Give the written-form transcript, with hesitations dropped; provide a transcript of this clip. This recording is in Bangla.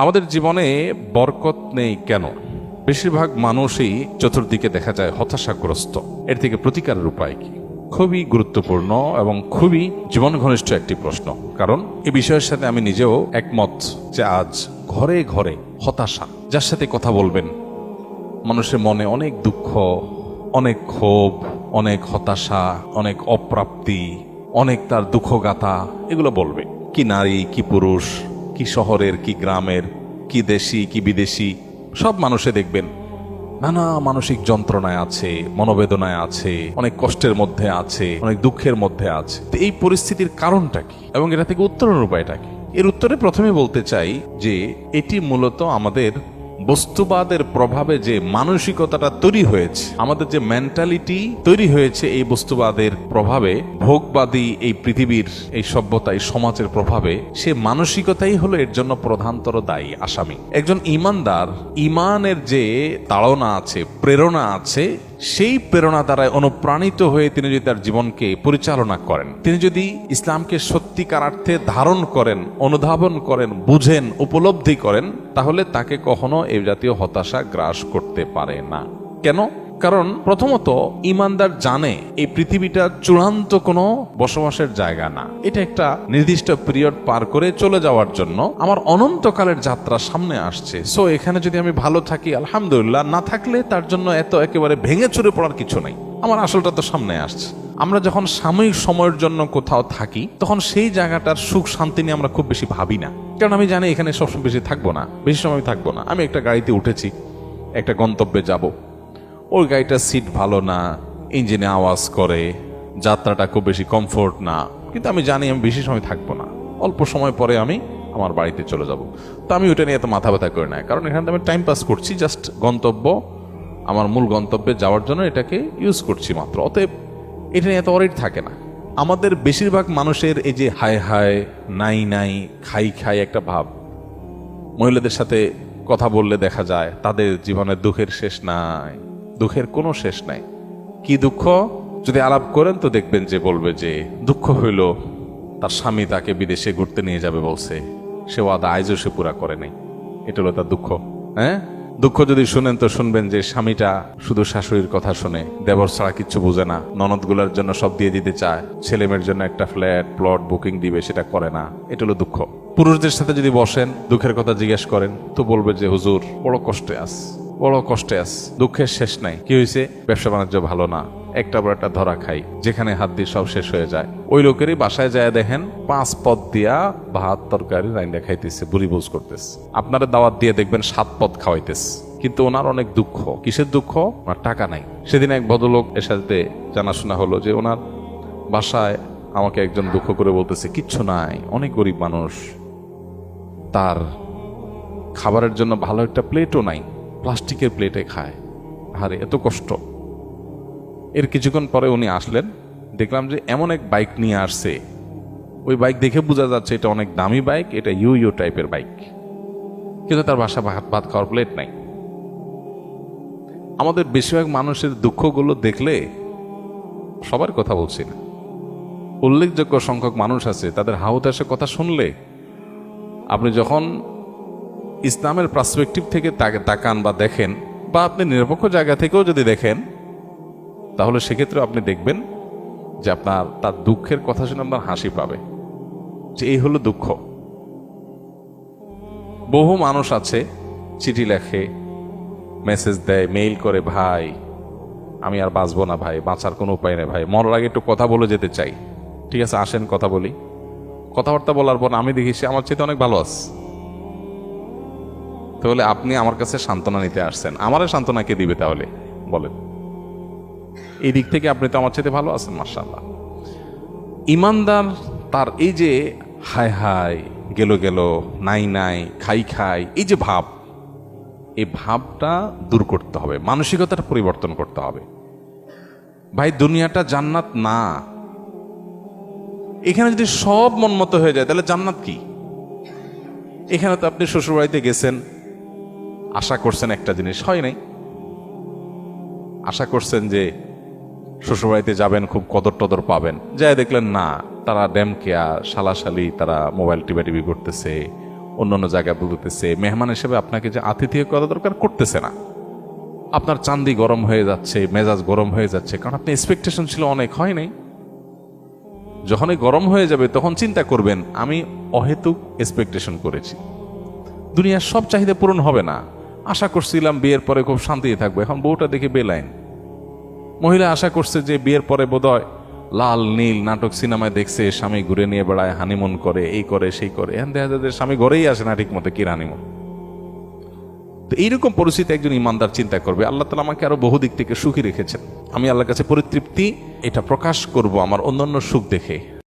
আমাদের জীবনে বরকত নেই কেন? বেশিরভাগ মানুষই চতুর্দিকে দেখা যায় হতাশাগ্রস্ত। এর থেকে প্রতিকারের উপায় কি? খুবই গুরুত্বপূর্ণ এবং খুবই জীবন ঘনিষ্ঠ একটি প্রশ্ন। কারণ এই বিষয়ের সাথে আমি নিজেও একমত যে আজ ঘরে ঘরে হতাশা। যার সাথে কথা বলবেন মানুষের মনে অনেক দুঃখ, অনেক ক্ষোভ, অনেক হতাশা, অনেক অপ্রাপ্তি, অনেক তার দুঃখগাথা এগুলো বলবে। কি নারী, কি পুরুষ, কি শহরের, কি গ্রামের, কি দেশি, কি বিদেশি, সব মানুষে দেখবেন নানা মানসিক যন্ত্রণায় আছে, মনোবেদনায় আছে, অনেক কষ্টের মধ্যে আছে, অনেক দুঃখের মধ্যে আছে। তো এই পরিস্থিতির কারণটা কি এবং এটা থেকে উত্তরণের উপায়টা কি? এর উত্তরে প্রথমে বলতে চাই যে এটি মূলত আমাদের বস্তুবাদের প্রভাবে যে মানসিকতাটা তৈরি হয়েছে, আমাদের যে মেন্টালিটি তৈরি হয়েছে এই বস্তুবাদের প্রভাবে, ভোগবাদী এই পৃথিবীর এই সভ্যতা, এই সমাজের প্রভাবে, সে মানসিকতাই হলো এর জন্য প্রধানতর দায়ী, আসামি। একজন ঈমানদার, ঈমানের যে তাড়না আছে, প্রেরণা আছে, সেই প্রেরণা দ্বারা অনুপ্রাণিত হয়ে তিনি যদি তার জীবনকে পরিচালনা করেন, তিনি যদি ইসলামকে সত্যিকার অর্থে ধারণ করেন, অনুধাবন করেন, বুঝেন, উপলব্ধি করেন, তাহলে তাকে কখনো এই জাতীয় হতাশা গ্রাস করতে পারে না। কেন? কারণ প্রথমত ঈমানদার জানে এই পৃথিবীটা চূড়ান্ত কোনো বসবাসের জায়গা না। এটা একটা নির্দিষ্ট পিরিয়ড পার করে চলে যাওয়ার জন্য আমার অনন্তকালের যাত্রা সামনে আসছে। সো এখানে যদি আমি ভালো থাকি আলহামদুলিল্লাহ, না থাকলে তার জন্য এত একেবারে ভেঙে চুরে পড়ার কিছু নাই। আমার আসলটা তো সামনে আসছে। আমরা যখন সাময়িক সময়ের জন্য কোথাও থাকি তখন সেই জায়গাটার সুখ শান্তি নিয়ে আমরা খুব বেশি ভাবি না, কারণ আমি জানি এখানে সবসময় বেশি থাকবো না, বেশি সময় থাকবো না। আমি একটা গাড়িতে উঠেছি, একটা গন্তব্যে যাব, ওই গাড়িটার সিট ভালো না, ইঞ্জিনে আওয়াজ করে, যাত্রাটা খুব বেশি কমফোর্ট না, কিন্তু আমি জানি আমি বেশি সময় থাকবো না, অল্প সময় পরে আমি আমার বাড়িতে চলে যাব। তো আমি ওটা নিয়ে এত মাথা ব্যথা করি না, কারণ এখানে আমি টাইম পাস করছি, জাস্ট গন্তব্য, আমার মূল গন্তব্যে যাওয়ার জন্য এটাকে ইউজ করছি মাত্র। অতএব এটা নিয়ে এত অরিট থাকে না। আমাদের বেশিরভাগ মানুষের এই যে হায় হায়, নাই নাই, খাই খাই একটা ভাব। মহিলাদের সাথে কথা বললে দেখা যায় তাদের জীবনের দুঃখের শেষ নাই, দুঃখের কোনো শেষ নাই। কি দুঃখ? যদি আলাপ করেন তো দেখবেন যে বলবে যে দুঃখ হইল তার স্বামী তাকে বিদেশে ঘুরতে নিয়ে যাবে বলছে, সে ওয়াদা আইজও সে পুরা করে নাই। এটা হলো তার দুঃখ। হ্যাঁ, দুঃখ যদি শুনেন তো শুনবেন যে স্বামীটা শুধু শাশুড়ির কথা শুনে, দেবর ছাড়া কিচ্ছু বুঝে না, ননদগুলোর জন্য সব দিয়ে দিতে চায়, ছেলে মেয়ের জন্য একটা ফ্ল্যাট প্লট বুকিং দিবে, সেটা করে না। এটা হলো দুঃখ। পুরুষদের সাথে যদি বসেন, দুঃখের কথা জিজ্ঞেস করেন তো বলবে যে হুজুর বড় কষ্টে আস, বড় কষ্টে আস, দুঃখের শেষ নাই। কি হয়েছে? ব্যবসা বাণিজ্য ভালো না, একটা বড় একটা ধরা খাই, যেখানে হাত দিয়ে সব শেষ হয়ে যায়। ওই লোকেরই বাসায় যায় দেখেন 5 পদ দিয়া ভাত তরকারি রাইন্দা খাইতেছে, বুড়ি বুঝ করতেছে। আপনারা দাওয়াত দিয়ে দেখবেন 7 পদ খাওয়াইতেছে, কিন্তু ওনার অনেক দুঃখ। কিসের দুঃখ? ওনার টাকা নাই। সেদিন এক ভদ্রলোক এর সাথে জানাশোনা হলো যে ওনার বাসায় আমাকে একজন দুঃখ করে বলতেছে কিচ্ছু নাই, অনেক গরিব মানুষ, তার খাবারের জন্য ভালো একটা প্লেটও নাই, প্লাস্টিকের প্লেটে খায়। আরে এত কষ্ট। এর কিছুক্ষণ পরে উনি আসলেন, দেখলাম যে এমন এক বাইক নিয়ে আসছে, ওই বাইক দেখে বোঝা যাচ্ছে এটা অনেক দামি বাইক, এটা ইউ টাইপের বাইক, কিন্তু তার বাসা ভাত খাওয়ার প্লেট নাই। আমাদের বেশিরভাগ মানুষের দুঃখগুলো দেখলে, সবার কথা বলছি না, উল্লেখযোগ্য সংখ্যক মানুষ আছে, তাদের হাহুতাশের কথা শুনলে আপনি যখন ইসলামের পার্সপেক্টিভ থেকে তাকান বা দেখেন, বা আপনি নিরপেক্ষ জায়গা থেকেও যদি দেখেন, তাহলে সেক্ষেত্রে আপনি দেখবেন যে আপনার তার দুঃখের কথা শুনে আপনার হাসি পাবে, যে এই হলো দুঃখ। বহু মানুষ আছে চিঠি লেখে, মেসেজ দেয়, মেইল করে, ভাই আমি আর বাঁচবো না ভাই, বাঁচার কোনো উপায় নেই ভাই, মরার আগে একটু কথা বলে যেতে চাই। ঠিক আছে, আসেন কথা বলি। কথাবার্তা বলার পর আমি দেখি সে আমার চেয়ে অনেক ভালো আছে। তাহলে আপনি আমার কাছে সান্ত্বনা নিতে আসছেন, আমারে সান্ত্বনা কে দিবে তাহলে বলেন? এই দিক থেকে আপনি তো আমার চেয়ে ভালো আছেন, মাশাআল্লাহ। ঈমানদার তার এই যে হায় হায়, গেল গেল, নাই নাই, খাই খাই, এই যে ভাব, এই ভাবটা দূর করতে হবে, মানসিকতাটা পরিবর্তন করতে হবে। ভাই দুনিয়াটা জান্নাত না। এখানে যদি সব মন মতো হয়ে যায় তাহলে জান্নাত কি? এখানে তো আপনি শ্বশুরবাড়িতে গেছেন, আশা করছেন একটা জিনিস, হয় নাই। আশা করছেন যে শ্বশুরবাড়িতে যাবেন, খুব কদর টদর পাবেন, যাই দেখলেন না, তারা ড্যাম কেয়া, শালাশালি, তারা মোবাইল টিপি করতেছে, অন্যান্য জায়গায় বলতেছে, মেহমান হিসেবে আপনাকে যে আতিথেয় করা দরকার করতেছে না। আপনার চান্দি গরম হয়ে যাচ্ছে, মেজাজ গরম হয়ে যাচ্ছে, কারণ আপনি এক্সপেকটেশন ছিল অনেক, হয় নাই। যখনই গরম হয়ে যাবে তখন চিন্তা করবেন আমি অহেতুক এক্সপেকটেশন করেছি, দুনিয়ার সব চাহিদা পূরণ হবে না। আশা করছিলাম বিয়ের পরে খুব শান্তিতে থাকবো, এখন বউটা দেখে বেলাইন। মহিলা আশা করছে যে বিয়ের পরে বোধহয় লাল নীল নাটক সিনেমায় দেখছে, স্বামী ঘুরে নিয়ে বেড়ায়, হানিমুন করে, এই করে সেই করে, এখন দেখা যায় যে স্বামী ঘরেই আসে না ঠিক মতো, কি হানিমুন। তো এইরকম পরিস্থিতি একজন ইমানদার চিন্তা করবে, আল্লাহ তাআলা আমাকে আরো বহু দিক থেকে সুখী রেখেছেন, আমি আল্লাহর কাছে পরিতৃপ্তি এটা প্রকাশ করব আমার অন্যান্য সুখ দেখে।